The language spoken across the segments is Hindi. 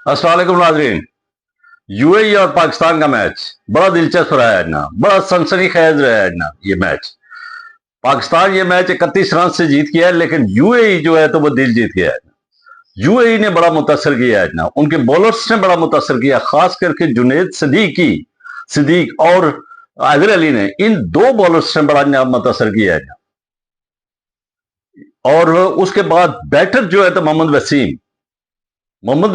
अस्सलाम वालेकुम नाज़रीन। यूएई और पाकिस्तान का मैच बड़ा दिलचस्प रहा है ना, बड़ा सनसनीखेज रहा है ना ये मैच। पाकिस्तान ये मैच 31 रन से जीत गया है, लेकिन यूएई जो है तो वो दिल जीत गया है। यूएई ने बड़ा मुतासर किया है ना, उनके बॉलर्स ने बड़ा मुतासर किया, खास करके जुनेद सिद्दीक और अजहर अली ने, इन दो बॉलर्स ने बड़ा मुतासर किया है ना। और उसके बाद बैटर जो है तो मोहम्मद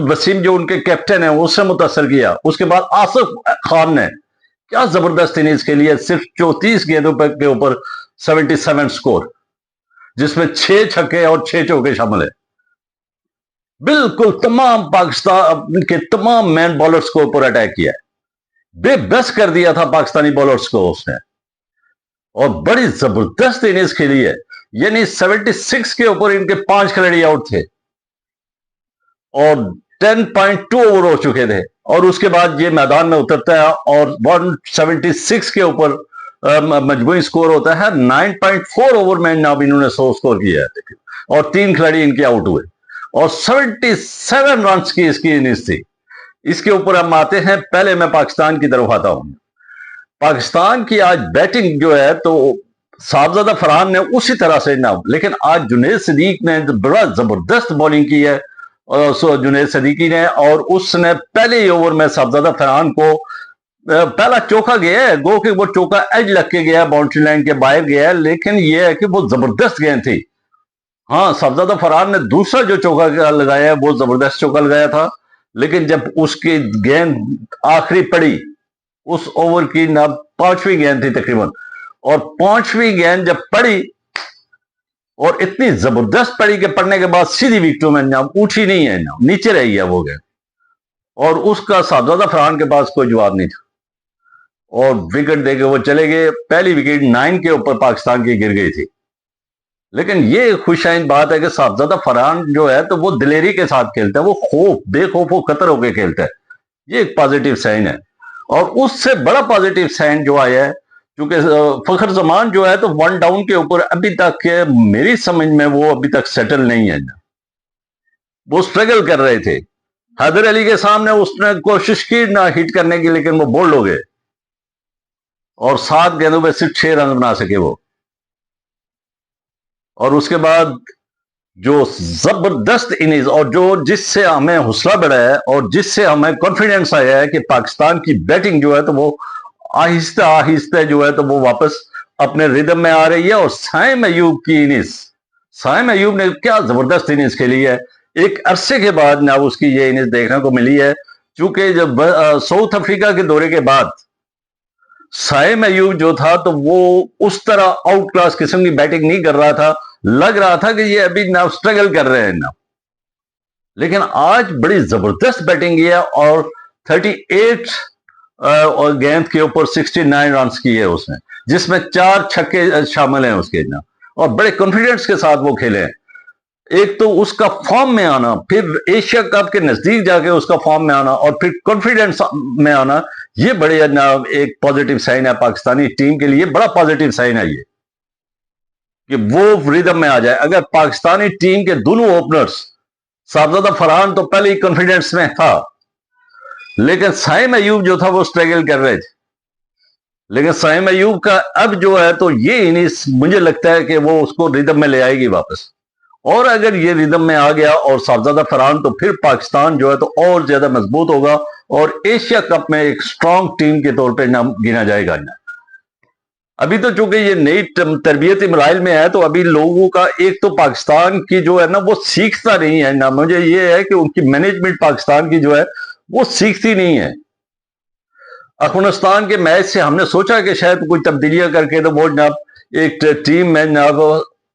वसीम जो उनके कैप्टन है उससे मुतासर किया। उसके बाद आसिफ खान ने क्या जबरदस्त इनिंग्स खेली है, सिर्फ 34 गेंदों पर के ऊपर 77 स्कोर, जिसमें 6 छक्के और 6 चौके शामिल है। बिल्कुल तमाम पाकिस्तान के तमाम मैन बॉलर्स को ऊपर अटैक किया है, बेबस कर दिया था पाकिस्तानी बॉलर्स को उसने, और बड़ी जबरदस्त इनिंग्स खेली है। यानी 76 के ऊपर इनके 5 खिलाड़ी आउट थे और 10.2 ओवर हो चुके थे, और उसके बाद ये मैदान में उतरता है और 176 के ऊपर मजमूई स्कोर होता है। 9.4 ओवर में नाब इन्होंने 100 स्कोर किया है, और 3 खिलाड़ी इनके आउट हुए, और 77 रन की इसकी इनिंग्स थी। इसके ऊपर हम आते हैं, पहले मैं पाकिस्तान की तरफ आता हूं। पाकिस्तान की आज बैटिंग जो है तो साहबजादा फरहान ने उसी तरह से ना, लेकिन आज जुनेद सिद्दीक ने बड़ा जबरदस्त बॉलिंग की है जुनेद सिद्दीकी ने, और उसने पहले ही ओवर में साहबजादा फरहान को पहला चौका गया है, गो कि वो चौका एज लग के गया, बाउंड्री लाइन के बाहर गया है, लेकिन यह है कि वो जबरदस्त गेंद थी। हाँ, साहबजादा फरहान ने दूसरा जो चौका लगाया है वो जबरदस्त चौका लगाया था, लेकिन जब उसकी गेंद आखिरी पड़ी, उस ओवर की ना 5वीं गेंद थी तकरीबन, और 5वीं गेंद जब पड़ी और इतनी जबरदस्त पड़ी कि पड़ने के बाद सीधी विकेटों में ना उठी नहीं है, ना नीचे रही है वो गेंद, और उसका साहबजादा फरहान के पास कोई जवाब नहीं था, और विकेट देके वो चले गए। पहली विकेट 9 के ऊपर पाकिस्तान की गिर गई थी। लेकिन ये खुशाइन बात है कि साहबजादा फरहान जो है तो वो दिलेरी के साथ खेलता है, वो बेखौफ कतर होकर खेलता है। ये एक पॉजिटिव साइन है, और उससे बड़ा पॉजिटिव साइन जो आया है, क्योंकि फखर जमान जो है तो 1 डाउन के ऊपर अभी तक मेरी समझ में वो अभी तक सेटल नहीं है ना, वो स्ट्रगल कर रहे थे। हैदर अली के सामने उसने कोशिश की ना हिट करने की, लेकिन वो बोल्ड हो गए, और 7 गेंदों में सिर्फ 6 रन बना सके वो। और उसके बाद जो जबरदस्त इनिंग्स, और जो जिससे हमें हौसला बढ़ा है और जिससे हमें कॉन्फिडेंस आया है कि पाकिस्तान की बैटिंग जो है तो वो आहिस्ता आहिस्ता जो है तो वो वापस अपने रिदम में आ रही है। और साइम अयूब की इनिंग्स, साइम अयूब ने क्या जबरदस्त इनिंग्स खेली है, एक अरसे के बाद ना उसकी ये इनिंग्स देखने को मिली है। क्योंकि जब साउथ अफ्रीका के दौरे के बाद साइम अयूब जो था तो वो उस तरह आउट क्लास किस्म की बैटिंग नहीं कर रहा था, लग रहा था कि ये अभी ना स्ट्रगल कर रहे हैं ना, लेकिन आज बड़ी जबरदस्त बैटिंग की है, और 38 और गेंद के ऊपर 69 रन की है उसने, जिसमें 4 छक्के शामिल हैं उसके ना, और बड़े कॉन्फिडेंस के साथ वो खेले हैं। एक तो उसका फॉर्म में आना, फिर एशिया कप के नजदीक जाके उसका फॉर्म में आना, और फिर कॉन्फिडेंस में आना, ये बड़े एक पॉजिटिव साइन है पाकिस्तानी टीम के लिए, बड़ा पॉजिटिव साइन है ये कि वो रिदम में आ जाए। अगर पाकिस्तानी टीम के दोनों ओपनर्स, साहबजादा फरहान तो पहले ही कॉन्फिडेंस में था, लेकिन साइम अयूब जो था वो स्ट्रगल कर रहे थे, लेकिन साइम अयूब का अब जो है तो ये इनिंग्स मुझे लगता है कि वो उसको रिदम में ले आएगी वापस, और अगर ये रिदम में आ गया और साहबजादा फरहान, तो फिर पाकिस्तान जो है तो और ज्यादा मजबूत होगा, और एशिया कप में एक स्ट्रांग टीम के तौर पर नाम गिना जाएगा ना। अभी तो चूंकि ये नई तरबियती मराइल में है, तो अभी लोगों का एक तो पाकिस्तान की जो है ना वो सीखता नहीं है ना, मुझे ये है कि उनकी मैनेजमेंट पाकिस्तान की जो है वो सीखती नहीं है। अफगानिस्तान के मैच से हमने सोचा कि शायद कोई तब्दीलियां करके तो वो ना एक टीम में ना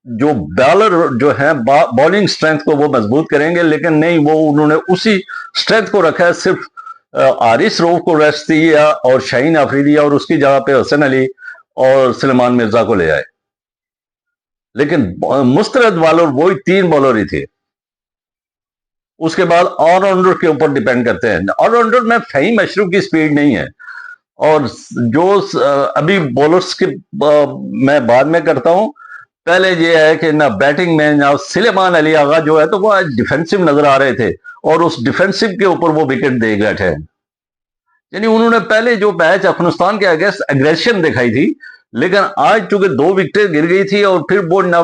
जो बॉलर जो है बॉलिंग स्ट्रेंथ को वो मजबूत करेंगे, लेकिन नहीं, वो उन्होंने उसी स्ट्रेंथ को रखा है। सिर्फ आरिस रऊफ को रेस्ट दिया और शाहीन आफरीदी, और उसकी जगह पे हसन अली और सलमान मिर्जा को ले आए, लेकिन मुस्तरद बॉलर वही 3 बॉलर ही थे। उसके बाद ऑलराउंडर के ऊपर डिपेंड करते हैं। ऑलराउंडर में फहीम अशरफ की स्पीड नहीं है, और जो अभी बॉलर्स के मैं बाद में करता हूं, पहले ये है कि ना बैटिंग में ना सुलेमान अली आगा जो है तो वो डिफेंसिव नजर आ रहे थे और उस डिफेंसिव के ऊपर वो विकेट दे बैठे हैं। यानी उन्होंने पहले जो मैच अफगानिस्तान के अगेंस्ट एग्रेशन दिखाई थी, लेकिन आज चूंकि 2 विकेट गिर गई थी और फिर वो ना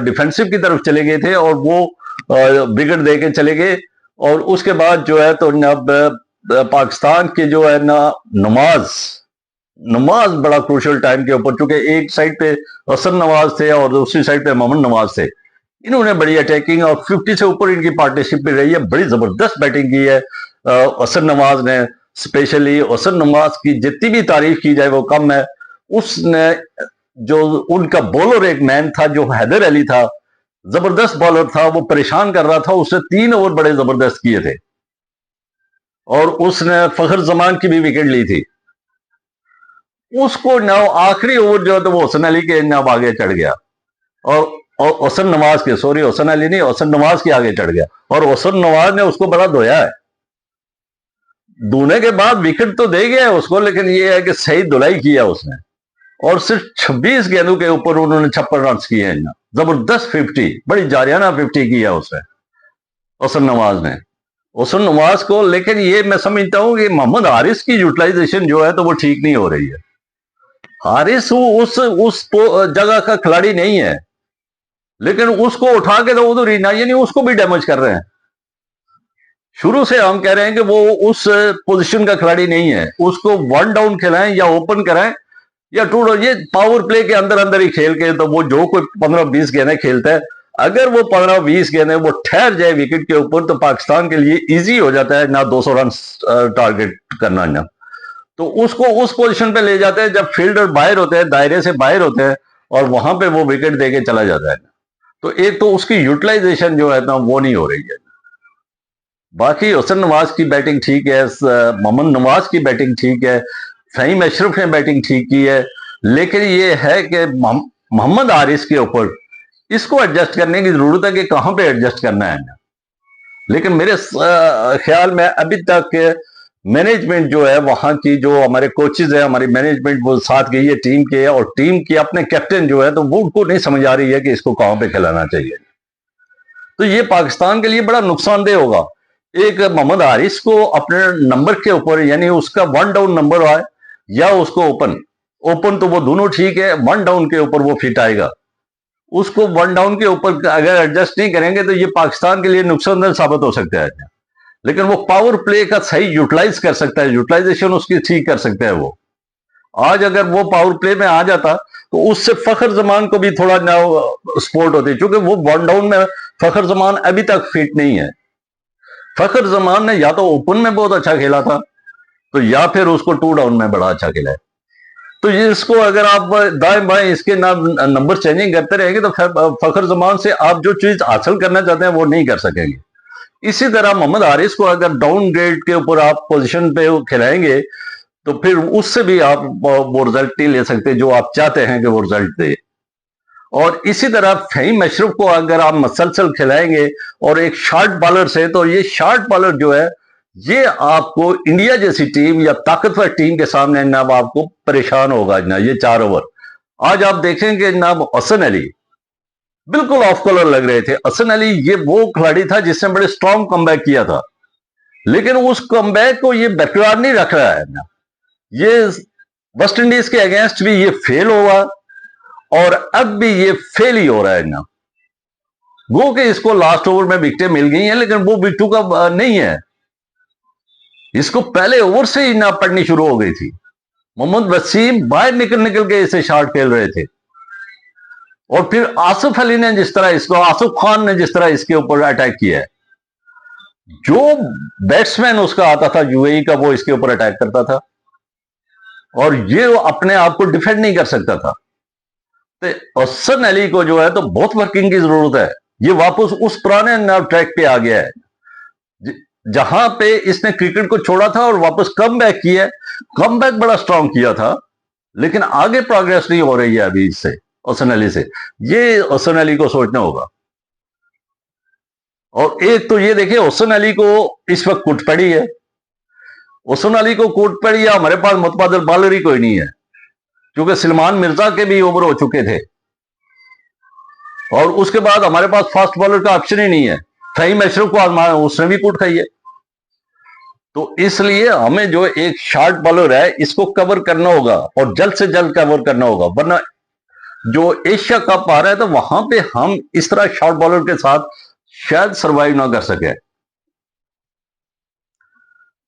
डिफेंसिव की तरफ चले गए थे और वो विकेट दे के चले गए। और उसके बाद जो है तो ना पाकिस्तान के जो है ना नमाज नमाज बड़ा क्रूशल टाइम के ऊपर, चूंकि एक साइड पे हसन नवाज थे और दूसरी साइड पे मोहम्मद नवाज थे, इन्होंने बड़ी अटैकिंग और 50 से ऊपर इनकी पार्टनरशिप भी रही है, बड़ी जबरदस्त बैटिंग की है हसन नवाज ने। स्पेशली हसन नवाज की जितनी भी तारीफ की जाए वो कम है। उसने जो उनका बॉलर एक मैन था जो हैदर अली था, जबरदस्त बॉलर था, वो परेशान कर रहा था, उसने 3 ओवर बड़े जबरदस्त किए थे और उसने फखर जमान की भी विकेट ली थी। उसको ना आखिरी ओवर जो है तो वो हसन अली के ना आगे चढ़ गया और हसन नवाज के, सॉरी हसन अली नहीं, हसन नवाज के आगे चढ़ गया और हसन नवाज ने उसको बड़ा धोया है। धोने के बाद विकेट तो दे गया उसको, लेकिन ये है कि सही धुलाई किया उसने और सिर्फ 26 गेंदों के ऊपर उन्होंने 56 रन किए हैं। जबरदस्त 50, बड़ी जारियाना 50 किया उसने हसन नवाज ने, हसन नवाज को। लेकिन ये मैं समझता हूं कि मोहम्मद हारिस की यूटिलाइजेशन जो है तो वो ठीक नहीं हो रही है। हारिस उस जगह का खिलाड़ी नहीं है, लेकिन उसको उठा के तो उधर ही ना, यानी उसको भी डैमेज कर रहे हैं। शुरू से हम कह रहे हैं कि वो उस पोजीशन का खिलाड़ी नहीं है, उसको 1 डाउन खिलाएं या ओपन कराएं या 2 डाउन, ये पावर प्ले के अंदर अंदर ही खेल के तो वो जो कोई 15-20 गेंदें खेलता है, अगर वो 15-20 गेंदें वो ठहर जाए विकेट के ऊपर तो पाकिस्तान के लिए इजी हो जाता है ना 200 रन टारगेट करना ना। तो उसको उस पोजीशन पे ले जाते हैं जब फील्डर बाहर होते हैं, दायरे से बाहर होते हैं और वहां पे वो विकेट देके चला जाता है। तो एक तो उसकी यूटिलाइजेशन जो है ना वो नहीं हो रही है। बाकी हसन नवाज की बैटिंग ठीक है, मोहम्मद नवाज की बैटिंग ठीक है, फहीम अशरफ ने बैटिंग ठीक की है, लेकिन ये है कि मोहम्मद हारिस के ऊपर इसको एडजस्ट करने की जरूरत है कि कहां पे एडजस्ट करना है। लेकिन मेरे ख्याल में अभी तक मैनेजमेंट जो है वहां की, जो हमारे कोचेज है, हमारी मैनेजमेंट वो साथ गई है टीम के और टीम की अपने कैप्टन जो है तो वो उनको नहीं समझ आ रही है कि इसको कहां पे खिलाना चाहिए। तो ये पाकिस्तान के लिए बड़ा नुकसानदेह होगा। एक मोहम्मद हारिस को अपने नंबर के ऊपर, यानी उसका 1 डाउन नंबर आए या उसको ओपन ओपन तो वो दोनों ठीक है, 1 डाउन के ऊपर वो फिट आएगा। उसको 1 डाउन के ऊपर अगर एडजस्ट नहीं करेंगे तो ये पाकिस्तान के लिए नुकसानदेह साबित हो सकता है। लेकिन वो पावर प्ले का सही यूटिलाइज कर सकता है, यूटिलाइजेशन उसकी ठीक कर सकता है वो। आज अगर वो पावर प्ले में आ जाता तो उससे फखर जमान को भी थोड़ा ना सपोर्ट होती, क्योंकि वो 1 डाउन में फखर जमान अभी तक फिट नहीं है। फखर जमान ने या तो ओपन में बहुत अच्छा खेला था तो या फिर उसको 2 डाउन में बड़ा अच्छा खेला है। तो इसको अगर आप दाएं बाएं इसके ना नंबर चेंजिंग करते रहेंगे तो फखर जमान से आप जो चीज हासिल करना चाहते हैं वो नहीं कर सकेंगे। इसी तरह मोहम्मद हारिस को अगर डाउन ग्रेड के ऊपर आप पोजीशन पे खिलाएंगे तो फिर उससे भी आप वो रिजल्ट नहीं ले सकते जो आप चाहते हैं कि वो रिजल्ट दे। और इसी तरह फहीम अशरफ को अगर आप मसलसल खिलाएंगे और एक शॉर्ट बॉलर से, तो ये शॉर्ट बॉलर जो है ये आपको इंडिया जैसी टीम या ताकतवर टीम के सामने जनाब आपको परेशान होगा जनाब। ये 4 ओवर आज आप देखेंगे जनाब, हसन अली बिल्कुल ऑफ कलर लग रहे थे। हसन अली ये वो खिलाड़ी था जिसने बड़े स्ट्रॉन्ग कमबैक किया था, लेकिन उस कमबैक को ये बरकरार नहीं रख रहा है ना। ये वेस्ट इंडीज के अगेंस्ट भी ये फेल हुआ और अब भी ये फेल ही हो रहा है ना। वो कि इसको लास्ट ओवर में विकेटें मिल गई हैं, लेकिन वो बिट्टू का नहीं है, इसको पहले ओवर से ही ना पड़नी शुरू हो गई थी। मोहम्मद वसीम बाहर निकल निकल के इसे शॉट खेल रहे थे और फिर आसिफ अली ने जिस तरह इसको, आसिफ खान ने जिस तरह इसके ऊपर अटैक किया है, जो बैट्समैन उसका आता था यूएई का वो इसके ऊपर अटैक करता था और ये अपने आप को डिफेंड नहीं कर सकता था। तो हसन अली को जो है तो बहुत वर्किंग की जरूरत है। ये वापस उस पुराने ट्रैक पे आ गया है जहां पे इसने क्रिकेट को छोड़ा था और वापस कम बैक किया है। कम बैक बड़ा स्ट्रांग किया था, लेकिन आगे प्रोग्रेस नहीं हो रही है अभी इससे, हसन अली से। ये हसन अली को सोचना होगा। और एक तो ये देखिए, हसन अली को इस वक्त कुट पड़ी है, हसन अली को कुट पड़ी है, हमारे पास मुतबादिल बॉलर ही कोई नहीं है, क्योंकि सलमान मिर्जा के भी ओवर हो चुके थे। और उसके बाद हमारे पास फास्ट बॉलर का ऑप्शन ही नहीं है। फहीम अशरफ को आजमाया, उसने भी कूट खाई है। तो इसलिए हमें जो एक शॉर्ट बॉलर है इसको कवर करना होगा और जल्द से जल्द कवर करना होगा, वरना जो एशिया कप आ रहा है तो वहां पे हम इस तरह शॉर्ट बॉलर के साथ शायद सरवाइव ना कर सके।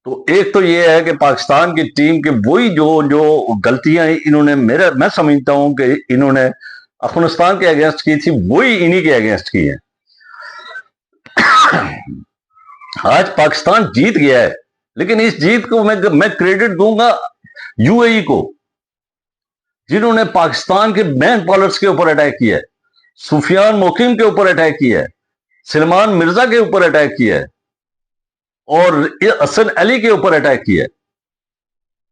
तो एक तो ये है कि पाकिस्तान की टीम के वही जो जो गलतियां इन्होंने मैं समझता हूं कि इन्होंने अफगानिस्तान के अगेंस्ट की थी, वही इन्हीं के अगेंस्ट की है। आज पाकिस्तान जीत गया है, लेकिन इस जीत को मैं क्रेडिट दूंगा यूएई को, जिन्होंने पाकिस्तान के मैन बॉलर्स के ऊपर अटैक किया है, सुफियान मोकिम के ऊपर अटैक किया है, सलमान मिर्जा के ऊपर अटैक किया है और हसन अली के ऊपर अटैक किया है।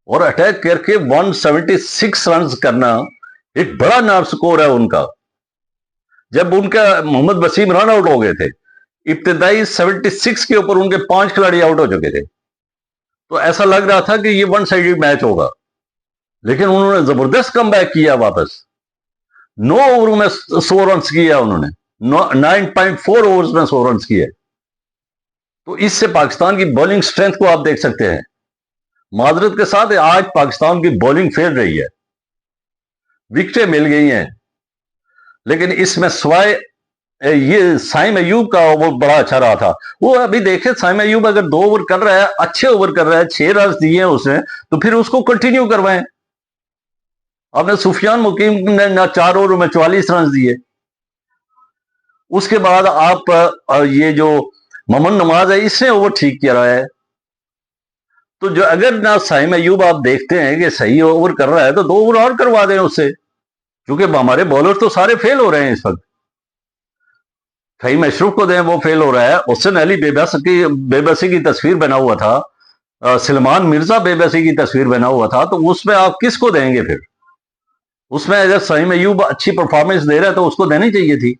और अटैक करके 176 रन करना एक बड़ा नाम स्कोर है उनका। जब उनका मोहम्मद वसीम रन आउट हो गए थे, इब्तिदाई 76 के ऊपर उनके 5 खिलाड़ी आउट हो चुके थे, तो ऐसा लग रहा था कि ये वन साइडेड मैच होगा, लेकिन उन्होंने जबरदस्त कमबैक किया वापस। 9 ओवर में 100 रन किया उन्होंने, 9.4 ओवर्स में 100 रन किए। तो इससे पाकिस्तान की बॉलिंग स्ट्रेंथ को आप देख सकते हैं। माजरत के साथ आज पाकिस्तान की बॉलिंग फेल रही है, विकेटें मिल गई हैं, लेकिन इसमें सवाए ये साइम अयूब का ओवर बड़ा अच्छा रहा था। वो अभी देखे, साइम अयूब अगर 2 ओवर कर रहा है, अच्छे ओवर कर रहा है, 6 रन दिए हैं उसने, तो फिर उसको कंटिन्यू करवाएं। आपने सुफियान मुकीम ने ना 4 ओवर में 44 रन दिए। उसके बाद आप ये जो मोहम्मद नवाज है, इसने ओवर ठीक किया रहा है। तो जो अगर ना साइम अयूब आप देखते हैं कि सही ओवर कर रहा है, तो 2 ओवर और करवा दें उससे, क्योंकि हमारे बॉलर तो सारे फेल हो रहे हैं इस वक्त। फहीम अशरफ को दें, वो फेल हो रहा है। हसन अली बेबसी की तस्वीर बना हुआ था, सलमान मिर्जा बेबसी की तस्वीर बना हुआ था, तो उसमें आप किसको देंगे फिर? उसमें अगर साइम अयूब अच्छी परफॉर्मेंस दे रहा है तो उसको देनी चाहिए थी।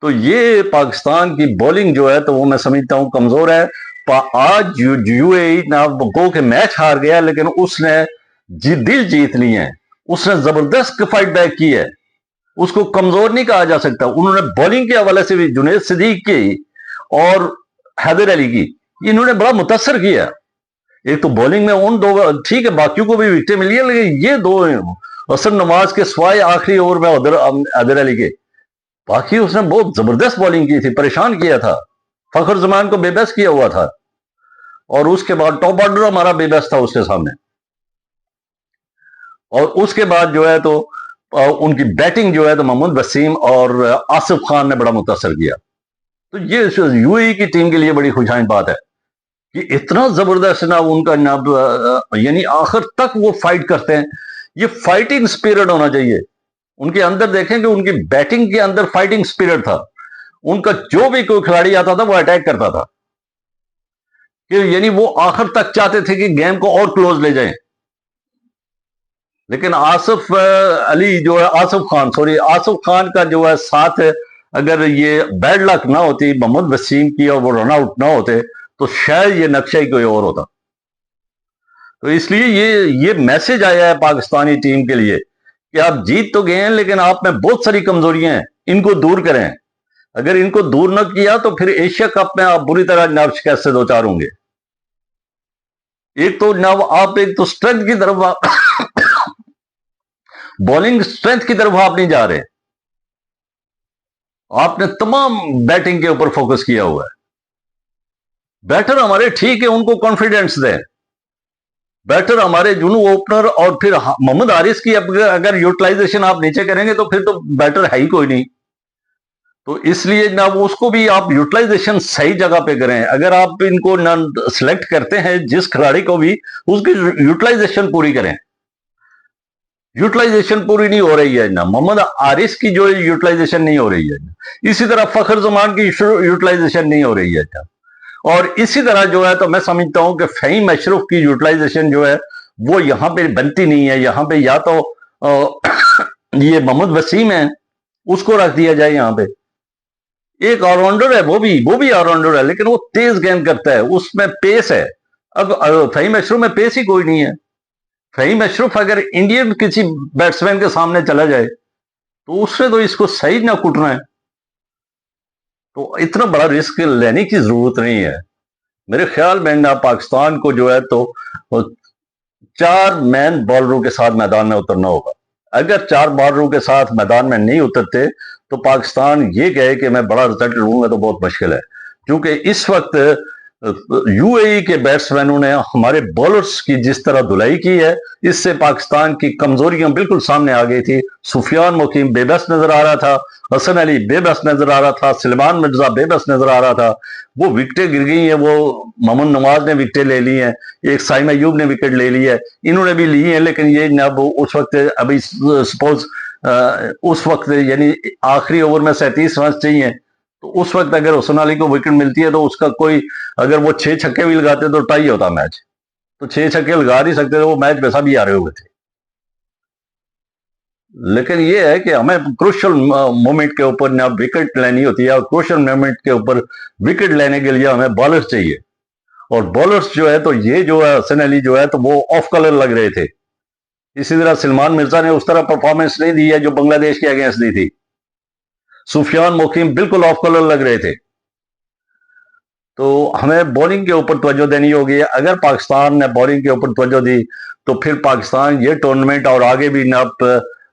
तो ये पाकिस्तान की बॉलिंग जो है, तो वो मैं समझता हूं कमजोर है। आज यूएई ना गो के मैच हार गया, लेकिन उसने दिल जीत लिए हैं, उसने जबरदस्त फाइट बैक की है, उसको कमजोर नहीं कहा जा सकता। उन्होंने बॉलिंग के हवाले से भी जुनेद सिद्दीक की और हैदर अली की, इन्होंने बड़ा मुतासर किया। एक तो बॉलिंग में उन दो, ठीक है, बाकियों को भी विकेटें मिली है, लेकिन ये दो हसन नवाज के स्वाय आखिरी ओवर में हैदर अली के, बाकी उसने बहुत जबरदस्त बॉलिंग की थी, परेशान किया था, फखर जमान को बेबस किया हुआ था। और उसके बाद टॉप ऑर्डर हमारा बेबस था उसके सामने। और उसके बाद जो है तो उनकी बैटिंग जो है तो मोहम्मद वसीम और आसिफ खान ने बड़ा मुतासर किया। तो ये यूएई की टीम के लिए बड़ी खुशहाल बात है कि इतना जबरदस्त ना उनका ना, यानी आखिर तक वो फाइट करते हैं। ये फाइटिंग स्पिरिट होना चाहिए उनके अंदर। देखें कि उनकी बैटिंग के अंदर फाइटिंग स्पिरिट था। उनका जो भी कोई खिलाड़ी आता था वो अटैक करता था, कि यानी वो आखिर तक चाहते थे कि गेम को और क्लोज ले जाएं। लेकिन आसिफ खान का जो है साथ, अगर ये बैड लक ना होती मोहम्मद वसीम की और वो रन आउट ना होते, तो शायद ये नक्शा ही कोई और होता। तो इसलिए ये मैसेज आया है पाकिस्तानी टीम के लिए कि आप जीत तो गए हैं, लेकिन आप में बहुत सारी कमजोरियां हैं, इनको दूर करें। अगर इनको दूर न किया तो फिर एशिया कप में आप बुरी तरह नव शिकस्त से दो चार होंगे। एक तो नव आप एक तो स्ट्रेंथ की तरफ बॉलिंग स्ट्रेंथ की तरफ आप नहीं जा रहे, आपने तमाम बैटिंग के ऊपर फोकस किया हुआ है। बैटर हमारे ठीक है, उनको कॉन्फिडेंस दें। बैटर हमारे जुनू ओपनर और फिर मोहम्मद हारिस की अगर यूटिलाइजेशन आप नीचे करेंगे तो फिर तो बैटर है ही कोई नहीं। तो इसलिए ना वो उसको भी आप यूटिलाइजेशन सही जगह पे करें। अगर आप इनको ना सिलेक्ट करते हैं जिस खिलाड़ी को भी, उसकी यूटिलाइजेशन पूरी करें। यूटिलाइजेशन पूरी नहीं हो रही है ना, मोहम्मद हारिस की जो यूटिलाइजेशन नहीं हो रही है, इसी तरह फखर जमान की यूटिलाइजेशन नहीं हो रही है। और इसी तरह जो है तो मैं समझता हूं कि फहीम अशरफ की यूटिलाइजेशन जो है वो यहां पे बनती नहीं है। यहां पे या तो ये मोहम्मद वसीम है, उसको रख दिया जाए यहां पे। एक ऑलराउंडर है, वो भी ऑलराउंडर है, लेकिन वो तेज गेंद करता है, उसमें पेस है। अब फहीम अशरफ में पेस ही कोई नहीं है। फहीम अशरफ अगर इंडियन किसी बैट्समैन के सामने चला जाए तो उससे तो इसको सही ना कुटना है। तो इतना बड़ा रिस्क लेने की जरूरत नहीं है। मेरे ख्याल में ना पाकिस्तान को जो है तो 4 मैन बॉलरों के साथ मैदान में उतरना होगा। अगर 4 बॉलरों के साथ मैदान में नहीं उतरते तो पाकिस्तान ये कहे कि मैं बड़ा रिजल्ट लूंगा तो बहुत मुश्किल है, क्योंकि इस वक्त यूएई के बैट्समैनों ने हमारे बॉलर्स की जिस तरह धुलाई की है, इससे पाकिस्तान की कमजोरियां बिल्कुल सामने आ गई थी। सुफियान मुकीम बेबस नजर आ रहा था, हसन अली बेबस नजर आ रहा था, सलमान मिर्जा बेबस नजर आ रहा था। वो विकेटें गिर गई हैं, वो मोहम्मद नवाज ने विकेटें ले ली हैं, एक साइम अयूब ने विकेट ले ली है, इन्होंने भी ली है। लेकिन ये ना वो उस वक्त अभी सपोज उस वक्त यानी आखिरी ओवर में 37 रन चाहिए, तो उस वक्त अगर हुसन अली को विकेट मिलती है तो उसका कोई, अगर वो 6 छक्के भी लगाते तो टाई होता मैच। तो 6 छक्के लगा नहीं सकते तो वो मैच वैसा भी हारे हुए थे। लेकिन ये है कि हमें क्रूशल मोमेंट के ऊपर ना विकेट लेनी होती है, और क्रूशल मोमेंट के ऊपर विकेट लेने के लिए हमें बॉलर्स चाहिए। और बॉलर्स जो है तो ये जो है हसन अली जो है तो वो ऑफ कलर लग रहे थे। इसी तरह सलमान मिर्जा ने उस तरह परफॉर्मेंस नहीं दी है जो बांग्लादेश के अगेंस्ट दी थी। सुफियान मुकीम बिल्कुल ऑफ कलर लग रहे थे। तो हमें बॉलिंग के ऊपर तवज्जो देनी होगी। अगर पाकिस्तान ने बॉलिंग के ऊपर तवज्जो दी तो फिर पाकिस्तान ये टूर्नामेंट और आगे भी ना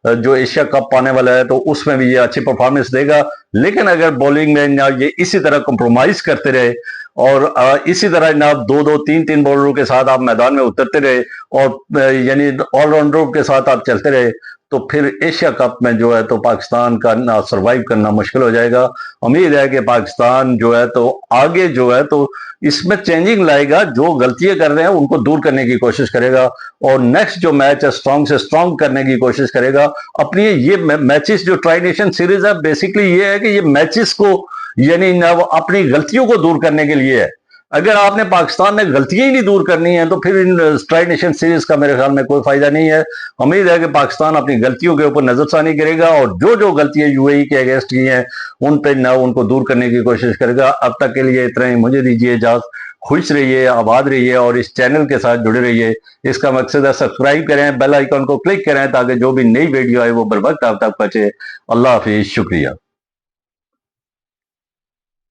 जो एशिया कप आने वाला है तो उसमें भी ये अच्छी परफॉर्मेंस देगा। लेकिन अगर बॉलिंग में ना ये इसी तरह कंप्रोमाइज करते रहे और इसी तरह ना 2-2, 3-3 बॉलरों के साथ आप मैदान में उतरते रहे और यानी ऑलराउंडरों के साथ आप चलते रहे, तो फिर एशिया कप में जो है तो पाकिस्तान का ना सर्वाइव करना मुश्किल हो जाएगा। उम्मीद है कि पाकिस्तान जो है तो आगे जो है तो इसमें चेंजिंग लाएगा, जो गलतियां कर रहे हैं उनको दूर करने की कोशिश करेगा और नेक्स्ट जो मैच है स्ट्रांग से स्ट्रांग करने की कोशिश करेगा। अपनी ये मैचेस जो ट्राई नेशन सीरीज है बेसिकली ये है कि ये मैचेस को यानी अपनी गलतियों को दूर करने के लिए है। अगर आपने पाकिस्तान ने गलतियां ही नहीं दूर करनी है तो फिर इन ट्राई नेशन सीरीज का मेरे ख्याल में कोई फायदा नहीं है। उम्मीद है कि पाकिस्तान अपनी गलतियों के ऊपर नजरसानी करेगा और जो जो गलतियां यूएई के अगेंस्ट की हैं उन पे न उनको दूर करने की कोशिश करेगा। अब तक के लिए इतना ही, मुझे दीजिए इजाजत। खुश रहिए, आबाद रहिए और इस चैनल के साथ जुड़े रहिए। इसका मकसद है सब्सक्राइब करें, बेल आइकन को क्लिक करें ताकि जो भी नई वीडियो आए वो बर वक्त आप तक पहुंचे। अल्लाह हाफिज, शुक्रिया।